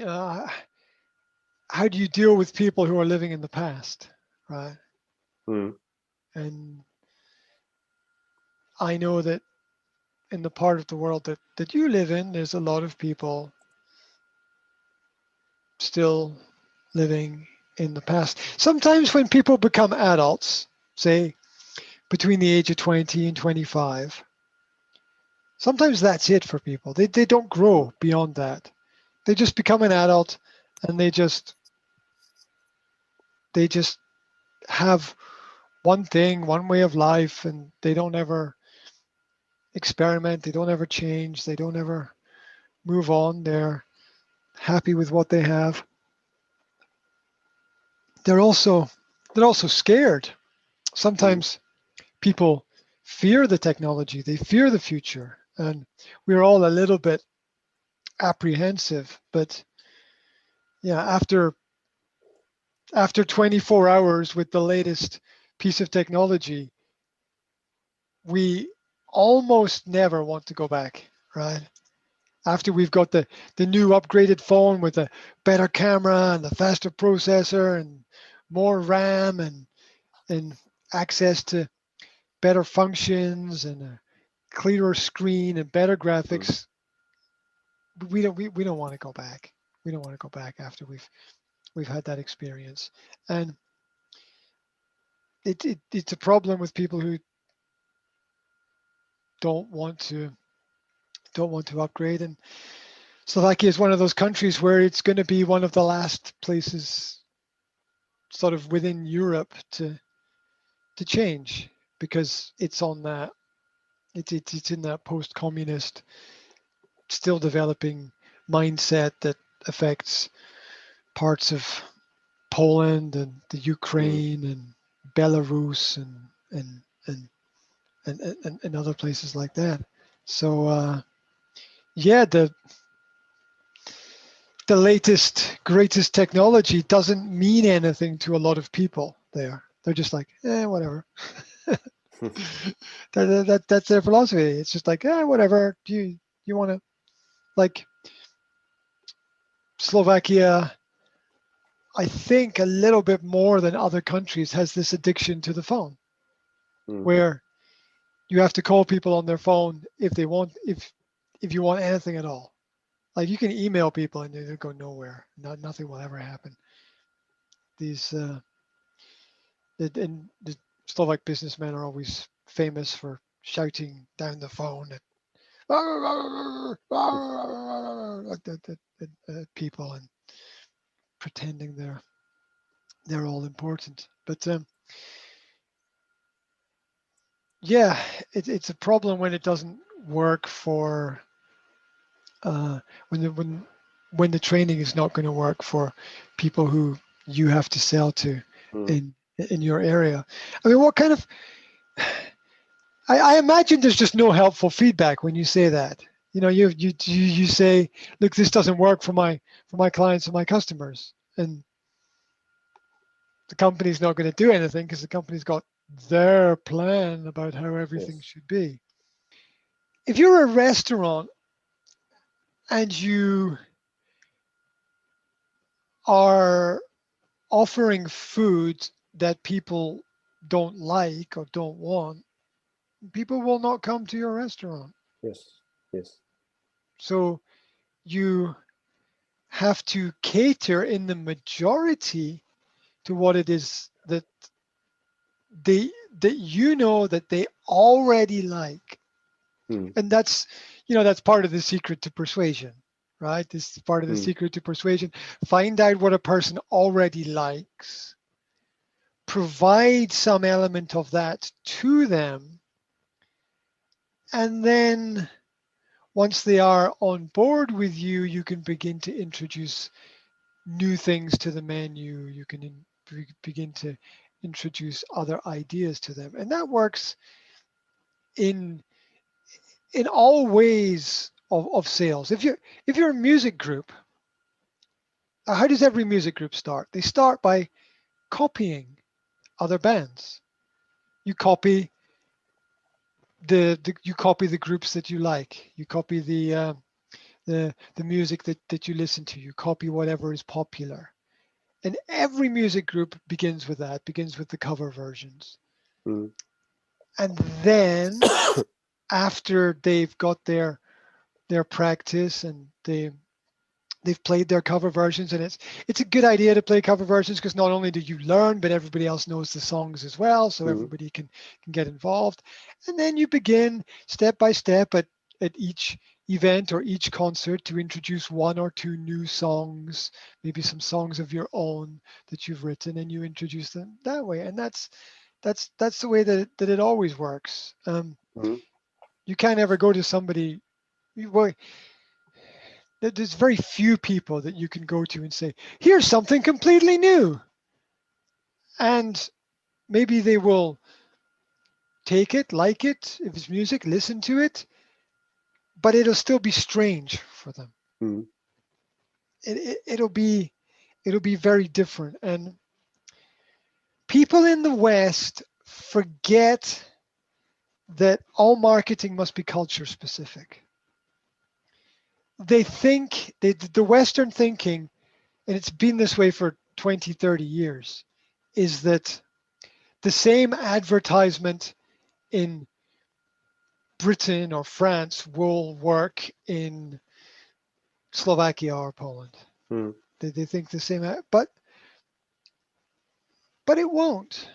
uh, how do you deal with people who are living in the past, right? Mm. And I know that in the part of the world that you live in, there's a lot of people still living in the past. Sometimes when people become adults, say between the age of 20 and 25, sometimes that's it for people. They don't grow beyond that. They just become an adult and they just have one thing, one way of life, and they don't ever experiment, they don't ever change, they don't ever move on. They're happy with what they have. They're also they're also scared. Mm. Sometimes people fear the technology, they fear the future, and we're all a little bit apprehensive. But yeah, after 24 hours with the latest piece of technology, we almost never want to go back, right? After we've got the new upgraded phone with a better camera and a faster processor and more RAM and access to better functions and a clearer screen and better Mm. graphics, we don't want to go back. We don't want to go back after we've had that experience. And it's a problem with people who don't want to don't want to upgrade. And Slovakia is one of those countries where it's going to be one of the last places sort of within Europe to change, because it's on that it's in that post-communist, still developing mindset that affects parts of Poland and the Mm. Ukraine and Belarus and other places like that. So yeah, the latest greatest technology doesn't mean anything to a lot of people there. They're just like, whatever. That's their philosophy. It's just like, whatever. Do you want to, like, Slovakia, I think a little bit more than other countries, has this addiction to the phone, Mm. where you have to call people on their phone if you want anything at all. Like, you can email people and they go nowhere. Nothing will ever happen. These and the Slovak businessmen are always famous for shouting down the phone at people and pretending they're all important. But yeah, it's a problem when it doesn't work for uh, when the training is not going to work for people who you have to sell to Mm. in in your area. I mean, what kind of I imagine there's just no helpful feedback when you say that. You know, you say, look, this doesn't work for my clients and my customers, and the company's not going to do anything because the company's got their plan about how everything Yes. should be. If you're a restaurant and you are offering food that people don't like or don't want, people will not come to your restaurant. Yes. Yes. So you have to cater in the majority to what it is they that you know that they already like. Mm. And that's part of the secret to persuasion, right? This is part of the Mm. secret to persuasion. Find out what a person already likes, provide some element of that to them, and then once they are on board with you, you can begin to introduce new things to the menu. You can begin to introduce other ideas to them, and that works in all ways of sales. If you're a music group, how does every music group start? They start by copying other bands. You copy you copy the groups that you like. You copy the the music that you listen to. You copy whatever is popular. And every music group begins with that, begins with the cover versions. Mm. And then after they've got their practice and they've played their cover versions, and it's a good idea to play cover versions because not only do you learn, but everybody else knows the songs as well, so everybody can get involved. And then you begin step by step at each event or each concert to introduce one or two new songs, maybe some songs of your own that you've written, and you introduce them that way. And that's the way that it always works. You can't ever go to somebody. Well, there's very few people that you can go to and say, here's something completely new. And maybe they will take it, like it, if it's music, listen to it, but it'll still be strange for them. It'll be very different. And people in the West forget that all marketing must be culture specific. They think, the Western thinking, and it's been this way for 20, 30 years, is that the same advertisement in Britain or France will work in Slovakia or Poland. They think the same, but it won't,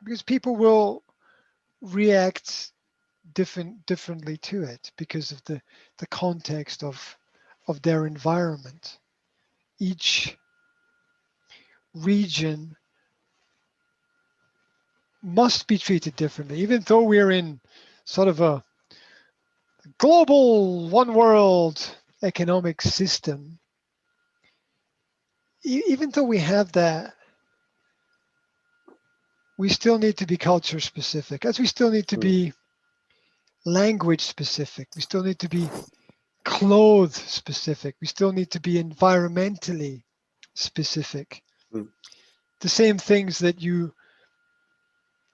because people will react differently to it because of the context of their environment. Each region must be treated differently, even though we're in sort of a global one world economic system. Even though we have that, we still need to be culture specific, as we still need to be language specific. We still need to be clothes specific. We still need to be environmentally specific. The same things that you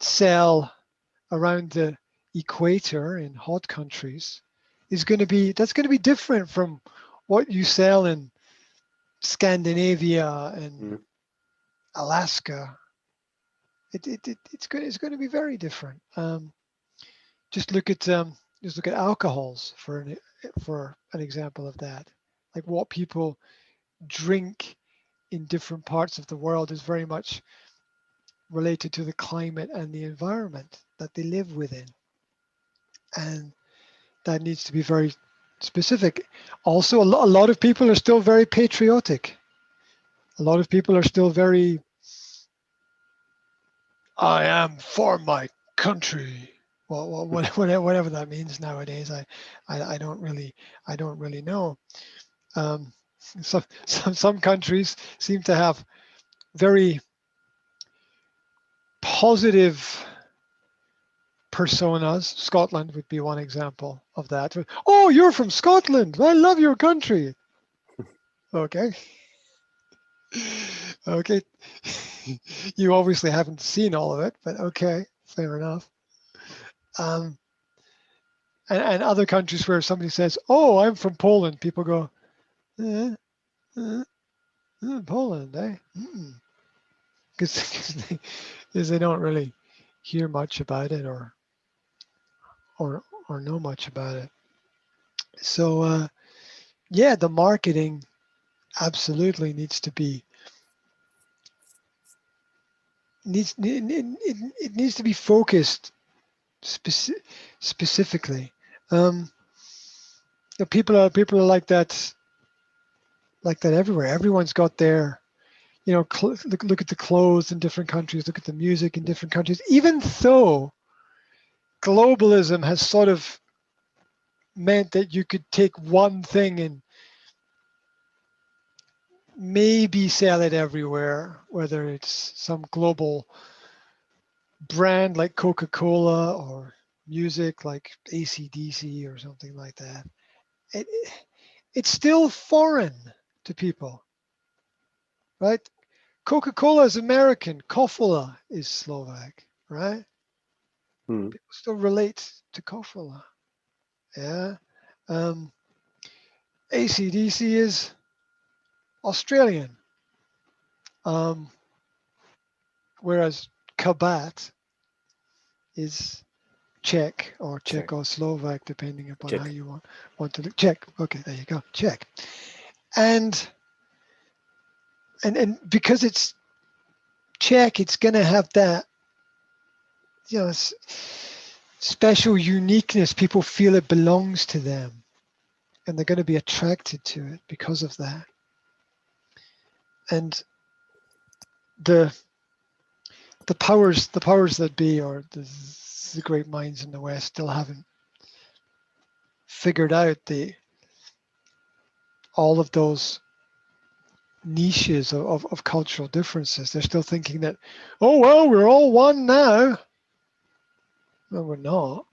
sell around the equator in hot countries that's going to be different from what you sell in Scandinavia and Alaska. It's going to be very different. Just look at alcohols for an example of that. Like what people drink in different parts of the world is very much related to the climate and the environment that they live within, and that needs to be very specific. Also, a lot of people are still very patriotic. A lot of people are still very, I am for my country. Well, whatever that means nowadays, I don't really know. Some countries seem to have very positive personas. Scotland would be one example of that. Oh, you're from Scotland. I love your country. Okay. Okay. You obviously haven't seen all of it, but okay, fair enough. And other countries where somebody says, "Oh, I'm from Poland," people go, "Poland, eh?" Because they don't really hear much about it or know much about it. So yeah, the marketing absolutely needs to be focused specifically. People are like that everywhere. Everyone's got their, look at the clothes in different countries, look at the music in different countries. Even though globalism has sort of meant that you could take one thing and maybe sell it everywhere, whether it's some global brand like Coca-Cola or music like AC/DC or something like that. It's still foreign to people, right? Coca-Cola is American, Kofola is Slovak, right? People still relate to Kofola. Yeah. AC/DC is Australian, whereas Kabat is Czech or Check. Czechoslovak, depending upon Check. how you want to look. Czech. Okay, there you go. Czech. And because it's Czech, it's going to have that, special uniqueness. People feel it belongs to them, and they're going to be attracted to it because of that. And the powers that be, or the great minds in the West, still haven't figured out all of those niches of cultural differences. They're still thinking that, oh well, we're all one now. No, we're not.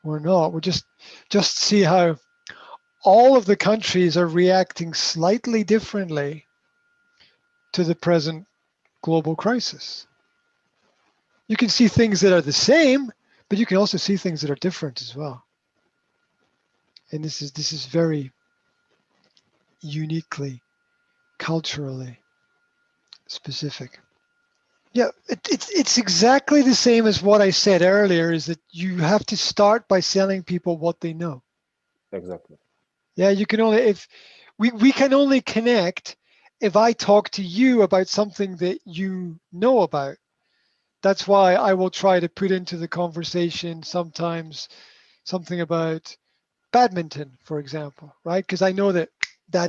We're not. We're just see how all of the countries are reacting slightly differently to the present global crisis. You can see things that are the same, but you can also see things that are different as well. And this is very uniquely, culturally specific. Yeah, it's exactly the same as what I said earlier, is that you have to start by selling people what they know. Exactly. Yeah, you can only, if we can only connect if I talk to you about something that you know about. That's why I will try to put into the conversation sometimes something about badminton, for example, right? Because I know that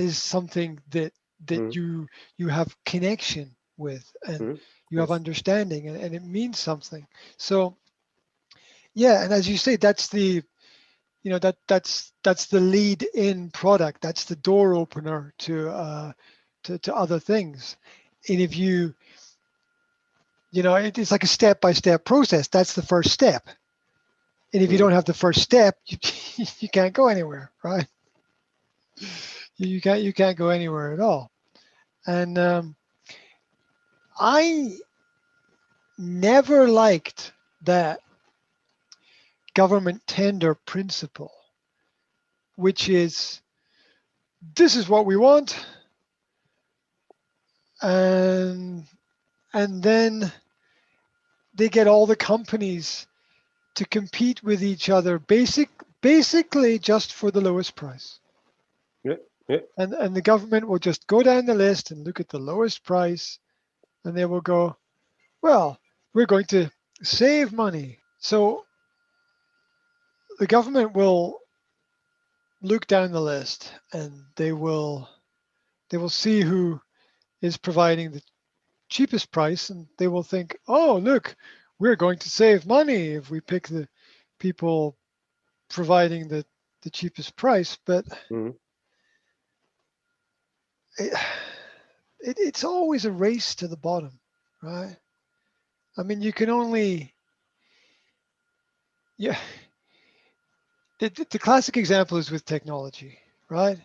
is something that you have connection with, and you have Yes. understanding, and it means something. So yeah, and as you say, that's the that's the lead in product. That's the door opener to other things. And if it's like a step-by-step process. That's the first step. And if you don't have the first step, you can't go anywhere, right? You can't go anywhere at all. And I never liked that government tender principle, which is, this is what we want, and then they get all the companies to compete with each other, basically just for the lowest price. Yeah. Yeah. And the government will just go down the list and look at the lowest price, and they will go, well, we're going to save money. So the government will look down the list, and they will see who is providing the cheapest price, and they will think, oh, look, we're going to save money if we pick the people providing the cheapest price. But it's always a race to the bottom, right? I mean, you can only, yeah. The classic example is with technology, right?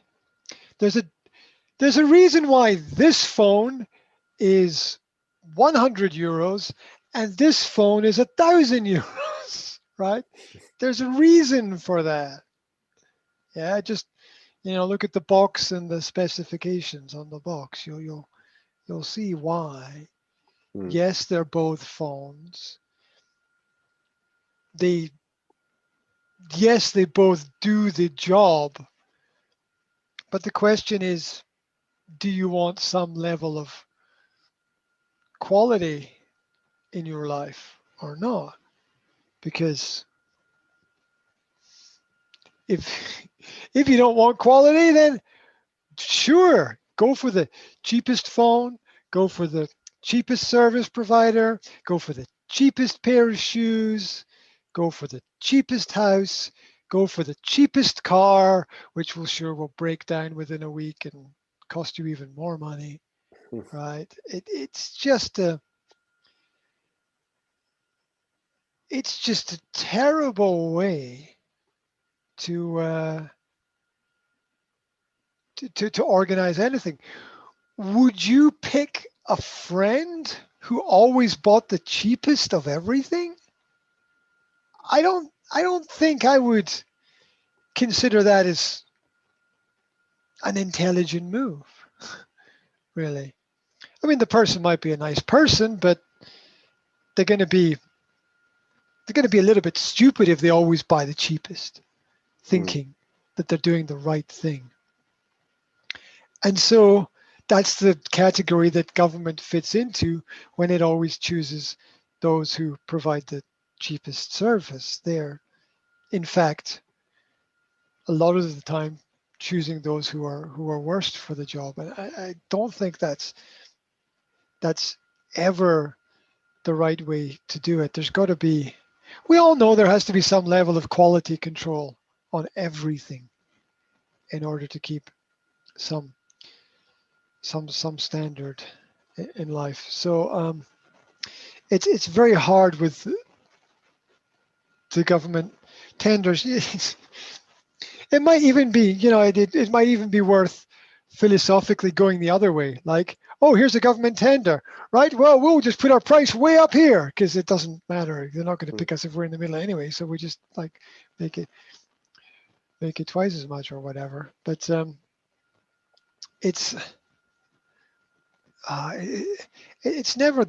There's a reason why this phone is 100 euros and this phone is 1,000 euros, right? There's a reason for that. Yeah, just look at the box and the specifications on the box. You'll see why. Yes, they're both phones. Yes, they both do the job. But the question is, do you want some level of quality in your life or not? Because if you don't want quality, then sure, go for the cheapest phone, go for the cheapest service provider, go for the cheapest pair of shoes, go for the cheapest house, go for the cheapest car, which will break down within a week and cost you even more money, right? It's just a terrible way to organize anything. Would you pick a friend who always bought the cheapest of everything? I don't think I would consider that as an intelligent move, really. I mean, the person might be a nice person, but they're going to be a little bit stupid if they always buy the cheapest, thinking that they're doing the right thing. And so that's the category that government fits into when it always chooses those who provide the cheapest service. They're, in fact, a lot of the time choosing those who are worst for the job. And I don't think that's ever the right way to do it. There's got to be, we all know there has to be some level of quality control on everything in order to keep some standard in life. So it's very hard with the government tenders. It might even be, it might even be worth philosophically going the other way. Like, oh, here's a government tender, right? Well, we'll just put our price way up here because it doesn't matter. They're not going to pick us if we're in the middle anyway. So we just like make it twice as much or whatever. But it's it's never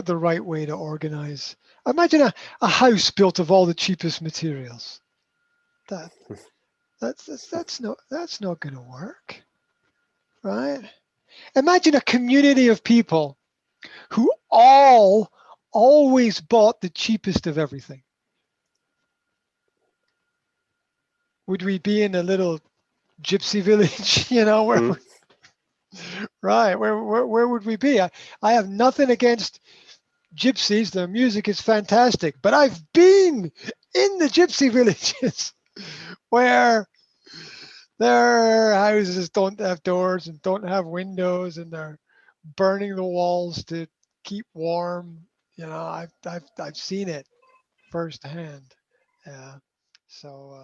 the right way to organize. Imagine a house built of all the cheapest materials. That's not going to work, right? Imagine a community of people who always bought the cheapest of everything. Would we be in a little gypsy village, right? Where would we be? I have nothing against gypsies. Their music is fantastic, but I've been in the gypsy villages where their houses don't have doors and don't have windows, and they're burning the walls to keep warm. I've seen it firsthand. Yeah. So